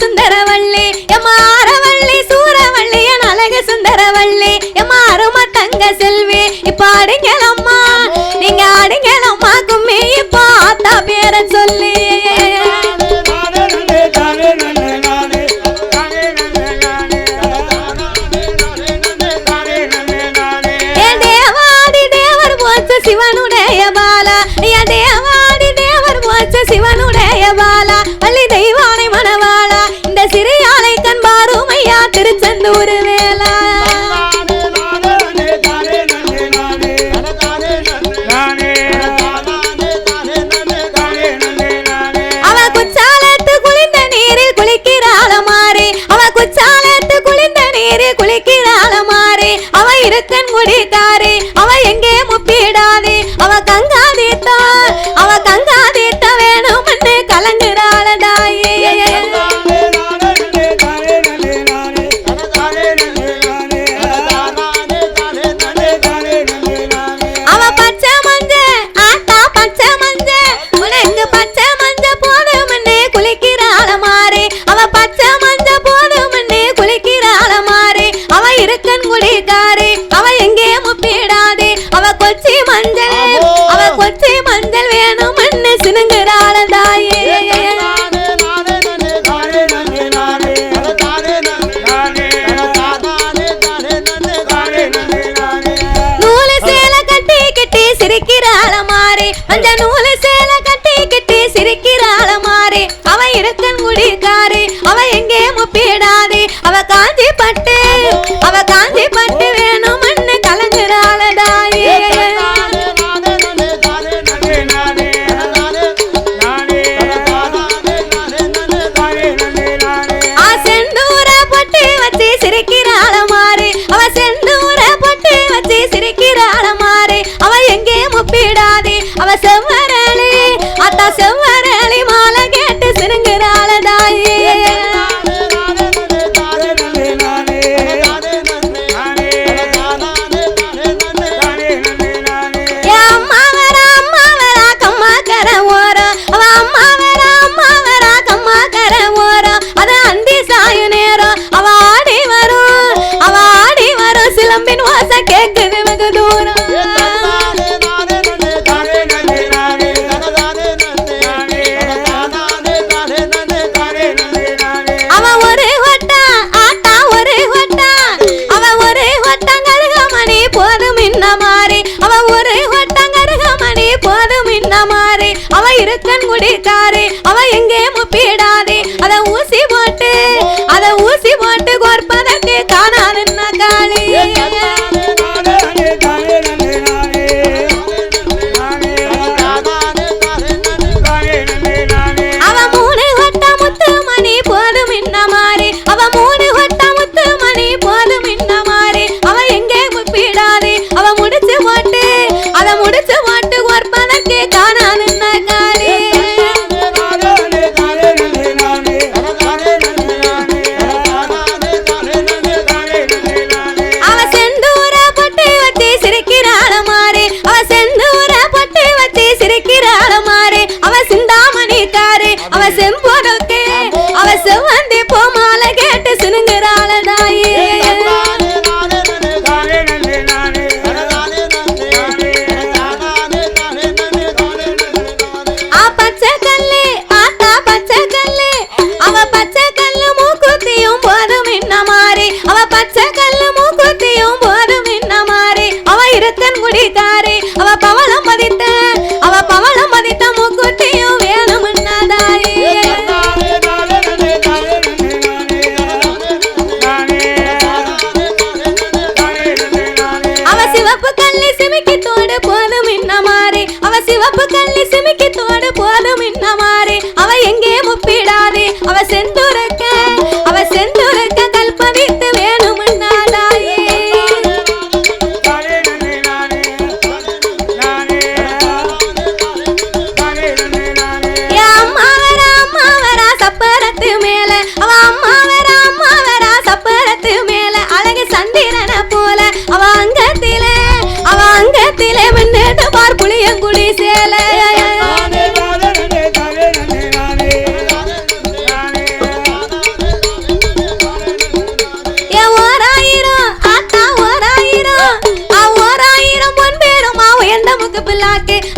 சுந்தரவள்ளி எம்மாரவள்ளி சூரவள்ளி என் அழகு சுந்தரவள்ளி எம்மாரும தங்க செல்வி இப்ப அடிங்களம்மா நீங்க அடிங்களம்மா கும்மி இப்ப ஆத்தா பேர சொல்லி தேவாதி தேவர் போச்ச சிவனுடைய பாலா தேவாதி தேவர் போச்ச சிவனுடைய பாலா வள்ளி தெய்வானை மணவாளா இந்த சிறியாலை கண்பாருமையா திருச்செந்தூர் வேலா அவ குச்சாலத்து குளிந்த நீரில் குளிக்கிறாள மாறி அவ குச்சாலத்து குளிந்த நீரில் குளிக்கிறாள மாறி அவ இருக்கன் குடிக்காரி அவ எங்கே முப்பிடாதே அவ கங்காதீத்தா அவ கங்காதீத்த வேணும்னு கலங்குறாள தாயே அவ பச்சை மஞ்ச ஆத்தா பச்சை மஞ்ச உனக்கு பச்சை மஞ்ச போதும்னு குளிக்கிறாள மாறி அவ பச்சை மஞ்ச போதும்னு குளிக்கிறாள மாறி அவ இருக்கன் குடிக்காரி அவ எங்கே முப்பிடாதே அவ கொச்சி மஞ்சள் வேணும்னு சினுங்குறாள தாயே நூலு சேலை கட்டி கட்டி சிரிக்கிறாள மாறி அந்த நூலு சேலை கட்டி கட்டி சிரிக்கிறாள மாறி அவ இருக்கன் குடிக்காரி அவ எங்கே முப்பிடாதே அவ காஞ்சி பட்டு வேணும்னு கலங்குறாள தாயே செந்தூர பொட்டு வச்சு சிரிக்கிறாள மாறி அவ செந்தூர பொட்டு வச்சு சிரிக்கிறாள மாறி அவ எங்கே முப்பிடாதே அவ செவ்வரளி அத்தா செவ்வரளி மாலை கேட்டு சினுங்குறாள தாயே அம்மா வரா கம்மா கர ஓரம் அவ அம்மா வரா கம்மா கர ஓரம் அது அந்தி சாயு நேரம் அவ ஆடி வரும் சிலம்பின் வாச கேக்குது வெகு தூரம் அவ ஒரு வட்டா ஆட்டா ஒரு வட்டா அவ ஒரு வட்டங்கருகமணி போதும் இன்ன மாறி அவ ஒரு வட்டங்கருகமணி போதும் இன்ன மாறி அவ இருக்கன் குடிக்காரி அவ எங்கே முப்பிடாதே அத ஊசி போட்டு கோர்ப்பதற்கு காணாதுன்ன காளி அவ மூணு வட்ட முத்து மணி போதும் இன்ன மாறி அவ மூணு வட்ட முத்து மணி போதும் இன்ன மாறி அவ எங்கே முப்பிடாதே அவ முடிச்சு போட்டு கோர்ப்பதற்கு காணாதுன்ன காளி அவ செந்தூர அவ பவளம் பதித்த மூக்குத்தியும் வேணும்னா தாயே அவ சிவப்பு கல்லி சிமிக்கி தோடு போதும் இன்ன மாறி அவ சிவப்பு கல்லி சிமிக்கி தோடு போதும் இன்ன மாறி அவ எங்கே முப்பிடாதே அவ செந்துருக்க கல்பதித்து வேணும்னா தாயே அம்மா வரா சப்பரத்து மேல அவ அம்மா வரா சப்பரத்து மேல அழகு சந்திரன போல அவ அங்கத்திலே மின்னது பார் புளியங்குடி சேல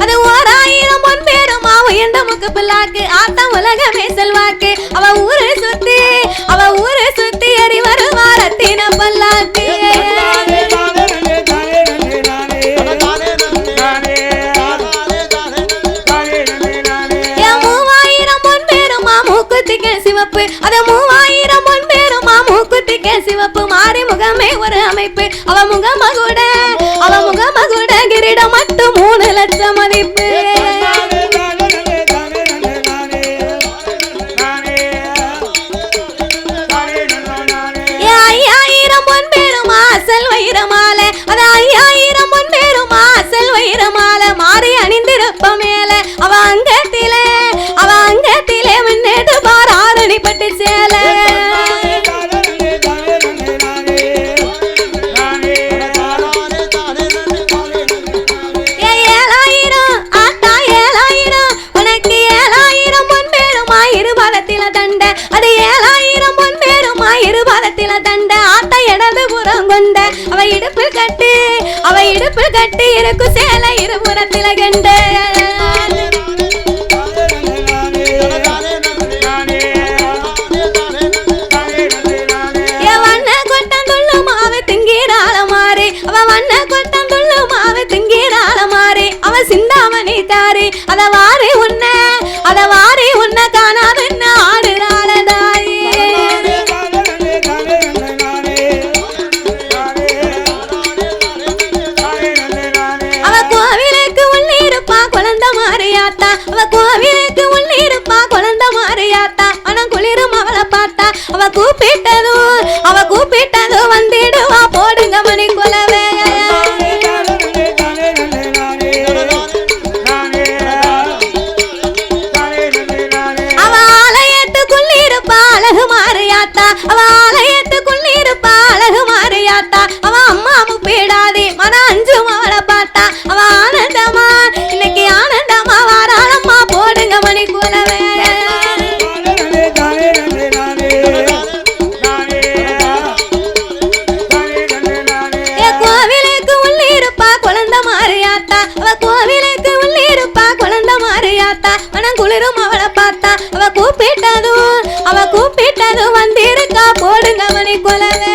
அது 1000 பொன் பேரும் உயர்ந்த முக்கு பிள்ளாக்கு ஆத்தம் உலகமே செல்வாக்கு அவ ஊரு சுத்தி எறி வருவார் ரத்தின பல்லாக்கு சிவப்பு அது 3000 பொன் பேரும் மூக்குத்திக்க சிவப்பு மாறி முகமே ஒரு அமைப்பு அவ முகமகுட கிரீடம் மட்டும் 3 லட்சம் மதிப்பு 5000 பொன் பேரும் அசல் வைரமால அது 5000 பொன் பேரும் அசல் வைரமால மாறி அணிந்திருப்ப மேல அவ அங்கத்திலே முன்னேட்டு பார் ஆரணி பட்டு சேல அது 7000 பொன் பேருமா இருபாலத்தில தண்ட ஆத்த இடது புறம் கொண்ட அவ இடுப்பில் கட்டி இருக்கு சேலை இருபுறத்தில கண்ட வண்ண கொட்டம் துள்ளு மாவு திங்கீராள மாறி அவ வண்ண கொட்டம் துள்ளு மாவு திங்கீராள மாறி அவ சிந்தாமணி தாரி அத வாரி உன்ன காணாது கோவிலுக்கு உள்ளிருப்பா குழந்தை மாறியாத்தா மனம் குளிரும் அவளை பார்த்தா அவ கூப்பிட்டதும் வந்திடுவா போடுங்க மணி குலவே அவ ஆலயத்துக்குள்ளிருப்பா அழகு மாறியாத்தா அவ அம்மா முப்பிடாதே மனம் அஞ்சும் அவளை பார்த்தா அவ ஆனந்தமா இன்னைக்கு ஆனந்தமா வாராளம்மா போடுங்க மணி குலவே கோவிலுக்கு உள்ளிருப்பா குழந்தை மாறியாத்தா அவ கோவிலுக்கு உள்ளிருப்பா குழந்தை மாறியாத்தா மனம் குளிரும் அவளை பார்த்தா அவ கூப்பிட்டதும் வந்திருக்கா போடுங்க மணி குலவே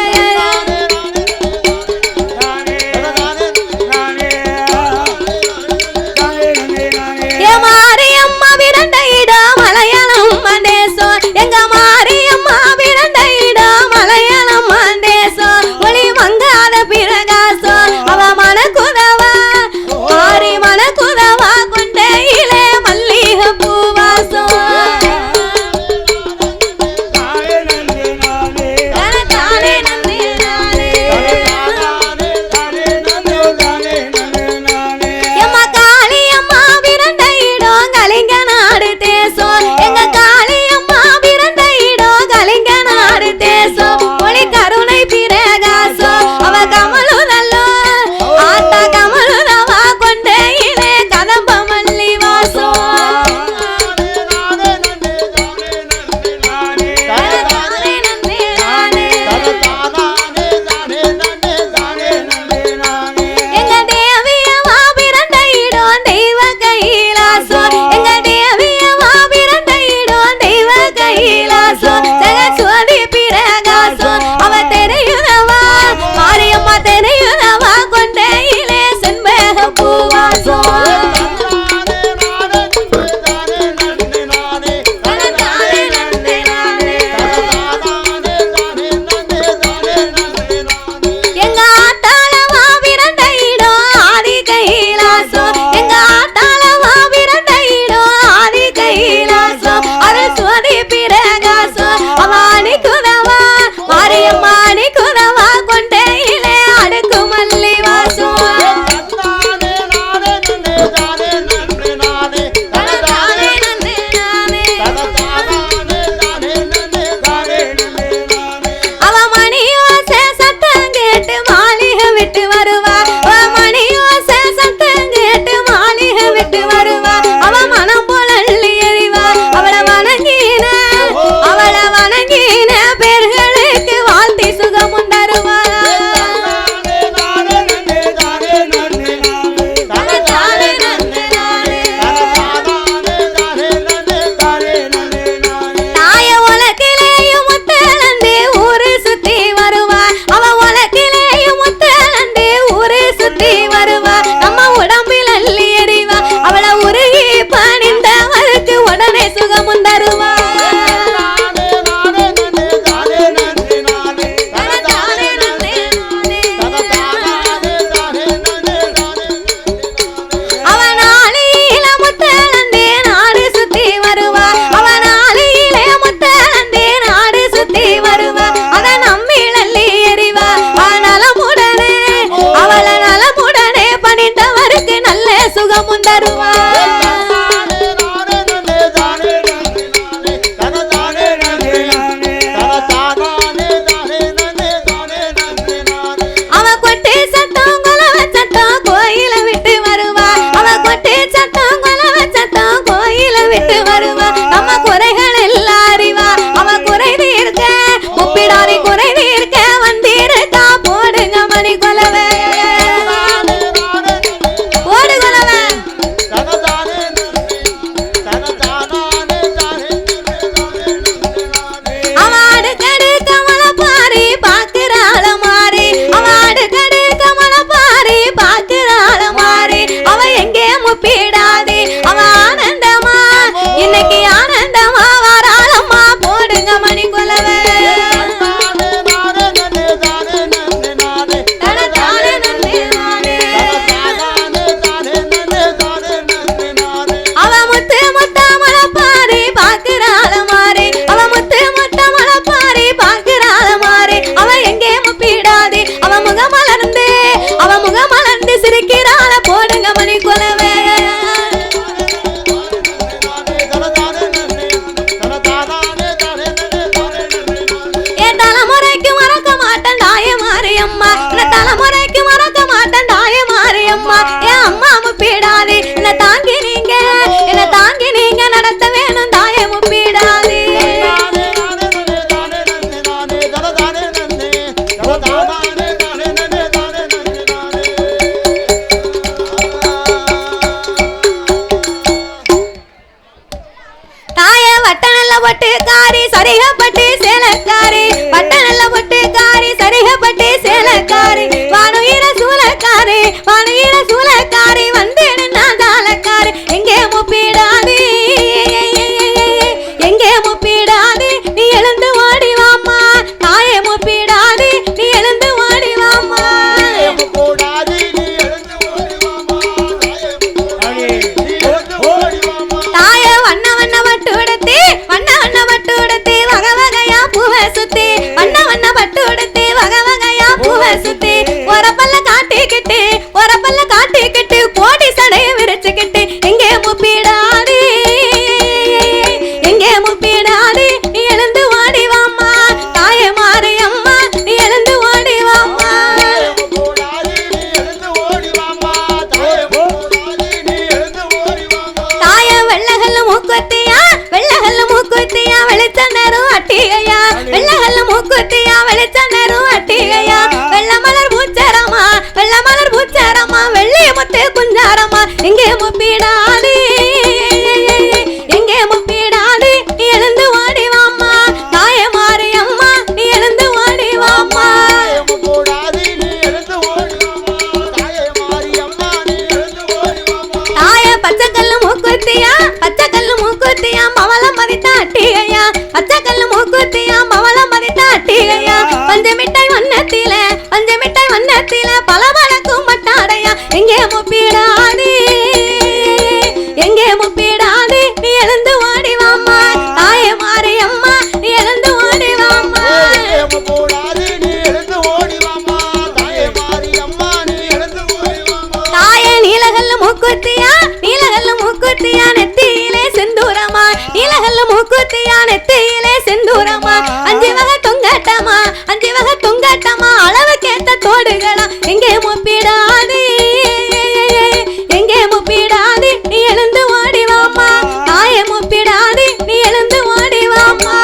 மாரியம்மா விரண்ட இடம் மலையாளம் மந்தேசம் எங்க மாரியம்மா விரண்ட இடம் மலையாளம் மந்தேசம் ஒளி மங்காத பிரகாசம் அவ மனக்குதவா கொண்டையிலே மல்லிகை பூவாசம் தருவா அவ கொட்டி சத்தம் கொலவ சத்தம் கோயில விட்டு வருவா அவ கொட்டி சத்தம் கொலவ சத்தம் கோயில விட்டு வருவா நம்ம குறைகள் எல்லாம் அறிவா அவ குறை தீர்க்க முப்பிடாரி குறை தீர்க்க வந்திருக்கா போடுங்க மணி கொலவை போடு கொலவை அவ அடுக்கடு கமல பாரி பாக்குறாள மாறி அவ அடுக்கடு கமல பாரி பாக்குறாள மாறி அவ எங்கே முப்பிடாதே அவ ஆனந்தமா இன்னைக்கு ஆனந்தமா வராளம்மா போடுங்க மணி கொலவை அவ முத்து முத்தமல பாரி பாக்குறாள மாறி அவ முத்து முத்தமல பாரி பாக்குறாள மாறி அவ எங்கே முப்பிடாதே அவ முகமலர்ந்து சிரிக்கிறாள போடுங்க மணி கொலவை என் தலைமுறைக்கு மறக்க மாட்டேன் தாய மாரியம்மா என் தலைமுறைக்கு மறக்க மாட்டேன் தாய மாரியம்மா என் அம்மா முப்பிடாதே என்னை தாங்கி நீங்க நடத்த வேணும் தாய முப்பிடாதே தாய வட்டநல்ல பொட்டுக்காரி சரிகப்பட்டு சேலக்காரி வட்டநல்ல பொட்டுக்காரி சரிகப்பட்டு சேலக்காரி வானுயிர சூலக்காரி வந்து நான் தாளக்காரி எங்கே முப்பிடாதே நீ எழுந்து ஓடி வாம்மா தாய முப்பிடாதே நீ எழுந்து ஓடி வாம்மா தாய வண்ண பட்டு உடுத்தி வக வகையா பூவை சுத்தி வண்ண பட்டு உடுத்தி வக வகையா பூவை சுத்தி ஒரு பல்ல காட்டிக்கிட்டு கோடி சடைய விரிச்சுக்கிட்டு எங்கே முப்பிடாதே நீ எழுந்து ஓடி வாம்மா தாய மாரியம்மா நீ எழுந்து ஓடி வாம்மா தாய வெள்ளகல்ல மூக்குத்தியா வெளிச்ச நேரம் அட்டிகையா வெள்ளகல்ல மூக்குத்தியா வெளிச்ச நேரம் அட்டிகையா வெள்ள மலர் பூச்சரமா வெள்ளி முத்து குஞ்சாரமா எங்கே முப்பிடாதே நீ எழுந்து ஓடி வாம்மா தாய மாரியம்மா நீ எழுந்து ஓடி வாம்மா தாய பச்சைக்கல்லு மூக்குத்தியா மவளம் மதித்த அட்டிகையா பச்சைக்கல்லு மூக்குத்தியா மவளம் மதித்த அட்டிகையா பஞ்சு மிட்டாய் வண்ணத்தில பல மணக்கும் மட்டாடையா எங்கே முப்பிடாதே நீ எழுந்து ஓடி வாம்மா தாய மாரியம்மா நீ எழுந்து ஓடி வாம்மா தாய நீலகல்ல மூக்குத்தியா நெத்தியிலே செந்தூரமா அஞ்சு வகை தொங்கட்டமா அளவு கேட்ட தோடுகளா எங்கே முப்பிடாதே நீ எழுந்து ஓடி வாம்மா தாய முப்பிடாதே நீ எழுந்து ஓடி வாம்மா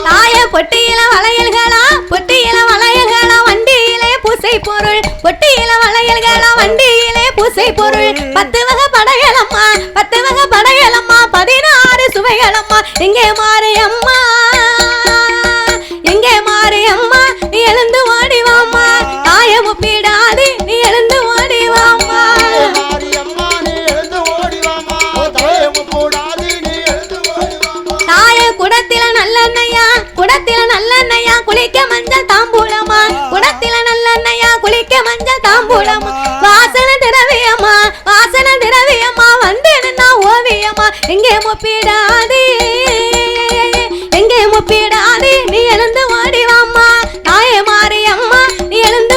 தாய பொட்டியில வளையல்களா வண்டியிலே பூசை பொருள் பத்து வகை படையலம்மா 16 சுவைகளம்மா எங்கே மாரியம்மா நீ எழுந்து ஓடி வாம்மா தாய முப்பிடாதே நீ எழுந்து ஓடி வாம்மா தாய குடத்தில நல்லெண்ணெயா குளிக்க மஞ்சள் தாம்பூலமா வாசன திரவியமா வந்து நின்னா ஓவியமா எங்கே முப்பிடாதே நீ எழுந்து ஓடி வாம்மா தாய மாரியம்மா நீ எழுந்து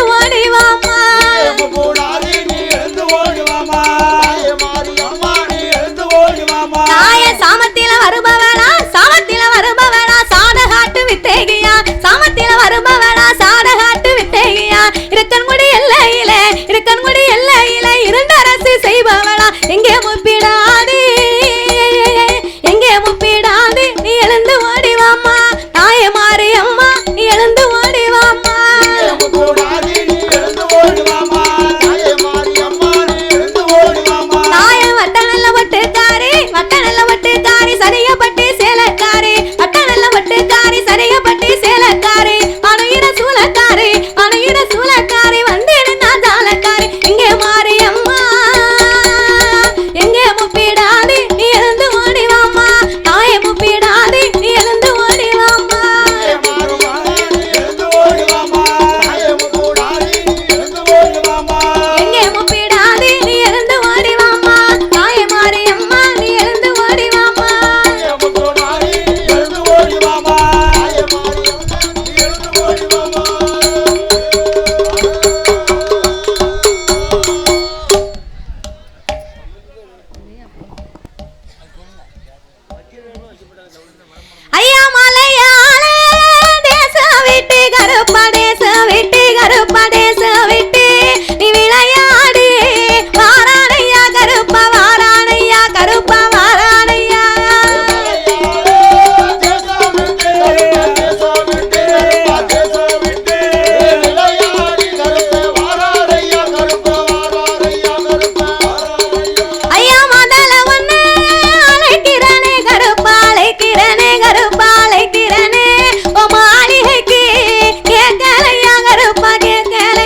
கருப்பா தேசம் விட்டு கருப்பா தேசம் விட்டு நீ விளையாடு வாரானையா கருப்பா வாரானையா கருப்பா வாரானையா ஐயா முதல்ல ஒண்ணு அழைக்கிறனே கருப்பா அழைக்கிறனே கருப்பா அழைக்கிறனே ஓ மாளிகைக்கு கேட்கலையா கருப்பா கேட்கல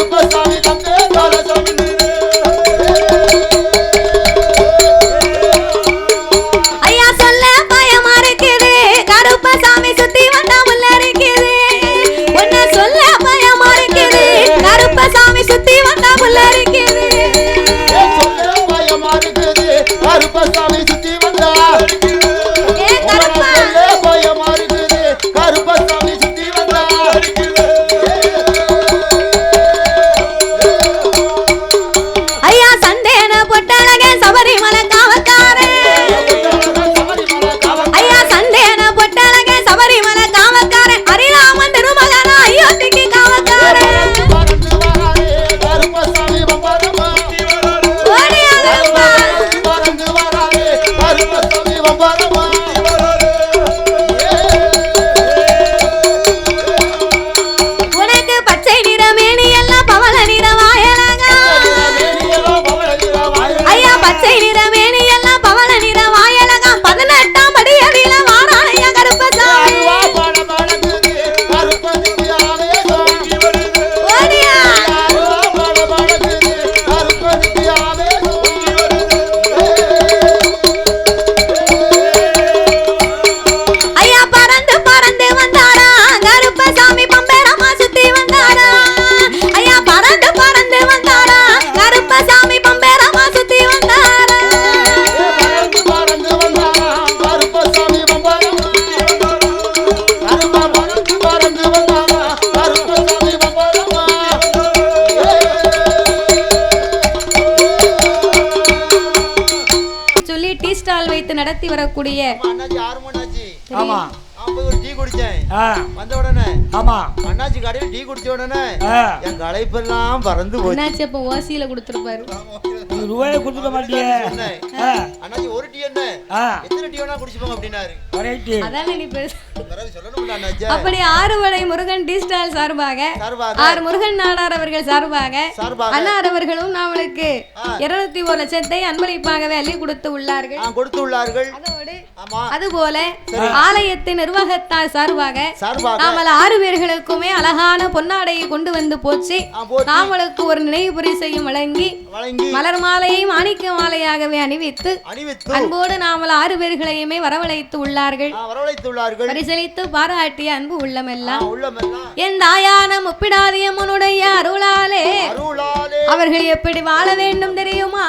கருப்பசாமி தந்தே காலசாமி ஐயா சொல்ல பயமா இருக்குது கருப்பசாமி சுத்தி வந்தா உள்ள இருக்குது உன்னை சொல்ல பயமா இருக்குது கருப்பசாமி சுத்தி வந்தா உள்ள இருக்குது சொல்ல பயமா இருக்குது கருப்பசாமி சுத்தி வந்தா பயமா இருக்குது கருப்பசாமி சுத்தி வந்தா ஐயா சந்தேன பொட்டழக சபரிமலை காவக்காரே ஐயா சந்தேன பொட்டழக சபரிமலை காவக்காரே ஹரிராமன் திருமகனா அயோத்திக்கு காவக்காரே கருப்பசாமி பம்பரமா ஓடியாதப்பா பறந்து வராதே கருப்பசாமி பம்பரமா உனக்கு பச்சை நிற மேனி எல்லாம் பவள நிற வாயலகா ஐயா பச்சை நிற மேனி எல்லாம் பவள நிற வாயலகா 18ஆம் படியடியில வாரானையா கருப்பசாமி ஓடியா ஐயா பறந்து பறந்து வந்தாரா கருப்பசாமி பம்பரமா சுத்தி வந்தாரா ஐயா பறந்து பறந்து வந்தாரா கருப்பசாமி பம்பரமா சுத்தி வந்தாரா சொல்லி டீ ஸ்டால் வைத்து நடத்தி வரக்கூடிய ஆமா ஒரு டீ குடிச்சேன் வந்த உடனே ஆமா அண்ணாச்சி கடையில் டீ குடிச்ச உடனே என் களைப்பெல்லாம் பறந்து போச்சு என்னாச்சு அப்ப ஓசியில கொடுத்துருப்பாரு ரூபாயை கொடுத்துக்க மாட்டியே அண்ணாச்சி ஒரு டீ என்ன எத்தனை டீ வேணா குடிச்சுப்போங்க அப்படின்னாரு அதானே நீ பேச சொல்லணும்ல அண்ணாச்சி அப்படி ஆறுவடை முருகன் டீ ஸ்டால் சார்பாக ஆர் முருகன் நாடார் அவர்கள் சார்பாக அன்னார் அவர்களும் நாமளுக்கு 201 லட்சத்தை அன்பளிப்பாகவே அள்ளி கொடுத்து உள்ளார்கள் அதோடு அதுபோல ஆலயத்தின் நிர்வாகத்தார் சார்பாக நாமல் 6 பேர்களுக்குமே அழகான பொன்னாடையை கொண்டு வந்து போச்சு நாமளுக்கு ஒரு நினைவு பரிசையும் வழங்கி மலர் மாலையை மாணிக்க மாலையாகவே அணிவித்து அன்போடு நாமல் 6 பேர்களையுமே வரவழைத்து உள்ளார்கள் பரிசளித்து பாராட்டிய அன்பு உள்ளமெல்லாம் என் தாயான முப்பிடாதியம்மனுடைய அருளாலே அவர்கள் எப்படி வாழ வேண்டும் தெரியுமா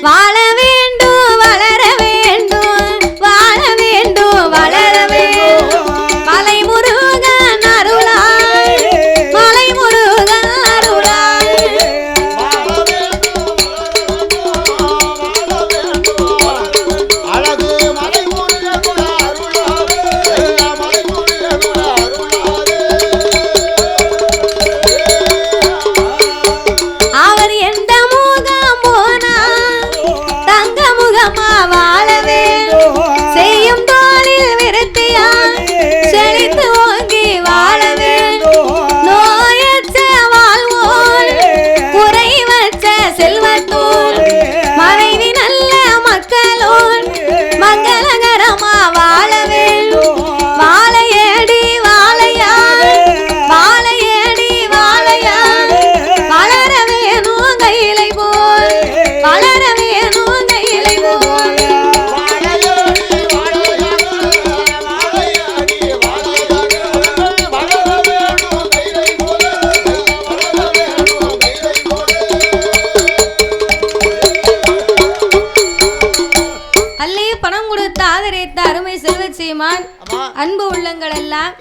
வாழ வேண்டும் வளர வேண்டும் வாழ வேண்டும் வளர வேண்டும் மலை முருகன் அருளாய் மலை முருகன் அருளாய் அவர் எந்த முகம் போனா தங்க முகமா வாழ வேண்டும் செய்யும் தோளில் விருத்தியா செழித்து ஓங்கி வாழ வேண்டும் நோயற்ற வாழ்வோர் குறைவற்ற செல்வத்தோர் மனைவி நல்ல மக்களோர் மங்களகரமா வாழ வேண்டும் வாழையடி வாழையா வாழையடி வாழையா வளர வேணும் கையிலை போல் வளர வேணும் கையிலை போல் அள்ளி பணம் கொடுத்து ஆதரித்த அருமை செல்வச்சீமான் அன்பு உள்ளங்கள் எல்லாம்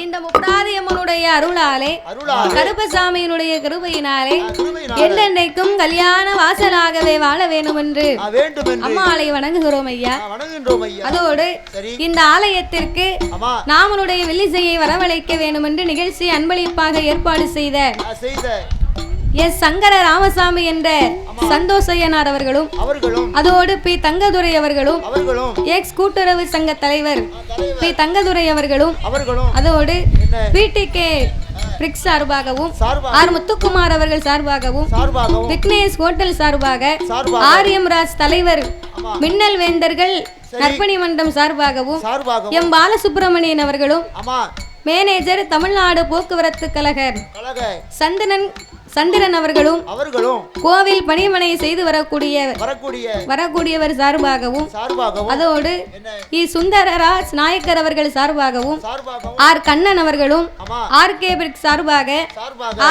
இந்த முப்படாதியம்மனுடைய அருளாலே கருப்பசாமியினுடைய கிருபையினாலே என்றென்றைக்கும் கல்யாண வாசலாகவே வாழ வேண்டும் என்று அம்மாளை வணங்குகிறோம் ஐயா. அதோடு இந்த ஆலயத்திற்கு நாமளுடைய வெள்ளிசையை வரவழைக்க வேண்டும் என்று நிகழ்ச்சி அன்பளிப்பாக ஏற்பாடு செய்த எஸ் சங்கர ராமசாமி என்ற சந்தோஷையனார் அவர்களும் அதோடு பி தங்கதுரை அவர்களும் எக்ஸ் கூட்டுறவு சங்க தலைவர் பி தங்கதுரை அவர்களும் அதோடு பிடிகே பிரிக்ஸ் சார்பாகவும் ஆர் முத்துக்குமார் அவர்கள் சார்பாகவும் விக்னேஷ் ஹோட்டல் சார்பாக ஆர்எம் ராஜ் தலைவர் மின்னல் வேந்தர்கள் நற்பணி மன்றம் சார்பாகவும் எம் பாலசுப்ரமணியன் அவர்களும் மேனேஜர் தமிழ்நாடு போக்குவரத்து கழக சந்திரன் அவர்களும் கோவில் பணிமனை செய்து வரக்கூடியவர் சார்பாகவும் அதோடு சுந்தரராஜ் நாயக்கர் அவர்கள் சார்பாகவும் ஆர் கண்ணன் அவர்களும் ஆர்கே பிரிக் சார்பாக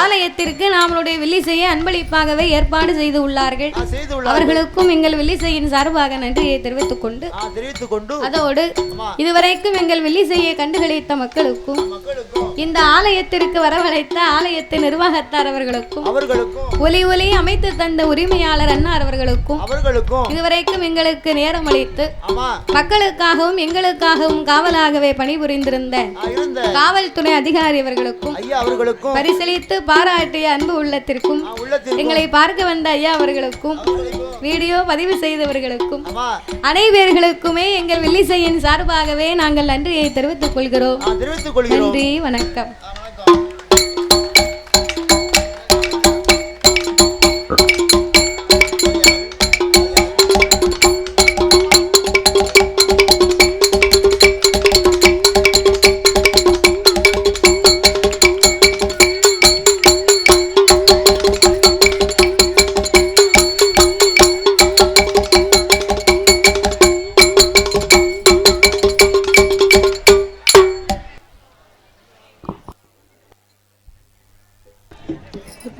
ஆலயத்திற்கு நம்மளுடைய வில்லிசையை அன்பளிப்பாகவே ஏற்பாடு செய்து உள்ளார்கள். அவர்களுக்கும் எங்கள் வில்லிசையின் சார்பாக நன்றியை தெரிவித்துக் கொண்டு அதோடு இதுவரைக்கும் எங்கள் வில்லிசையை கண்டுகளித்த மக்களுக்கும் இந்த ஆலயத்திற்கு வரவழைத்த ஆலயத்தின் நிர்வாகத்தார் அவர்களுக்கும் ஒலி அமைத்து தந்த உரிமையாளர் அன்னார் அவர்களுக்கும் இதுவரைக்கும் எங்களுக்கு நேரம் அளித்து மக்களுக்காகவும் எங்களுக்காகவும் காவலாகவே பணிபுரிந்திருந்த காவல்துறை அதிகாரி அவர்களுக்கும் பரிசளித்து பாராட்டிய அன்பு உள்ளத்திற்கும் எங்களை பார்க்க வந்த ஐயா அவர்களுக்கும் வீடியோ பதிவு செய்தவர்களுக்கும் அனைவர்களுக்குமே எங்கள் வில்லிசையின் சார்பாகவே நாங்கள் நன்றியை தெரிவித்துக் கொள்கிறோம். நன்றி, வணக்கம்.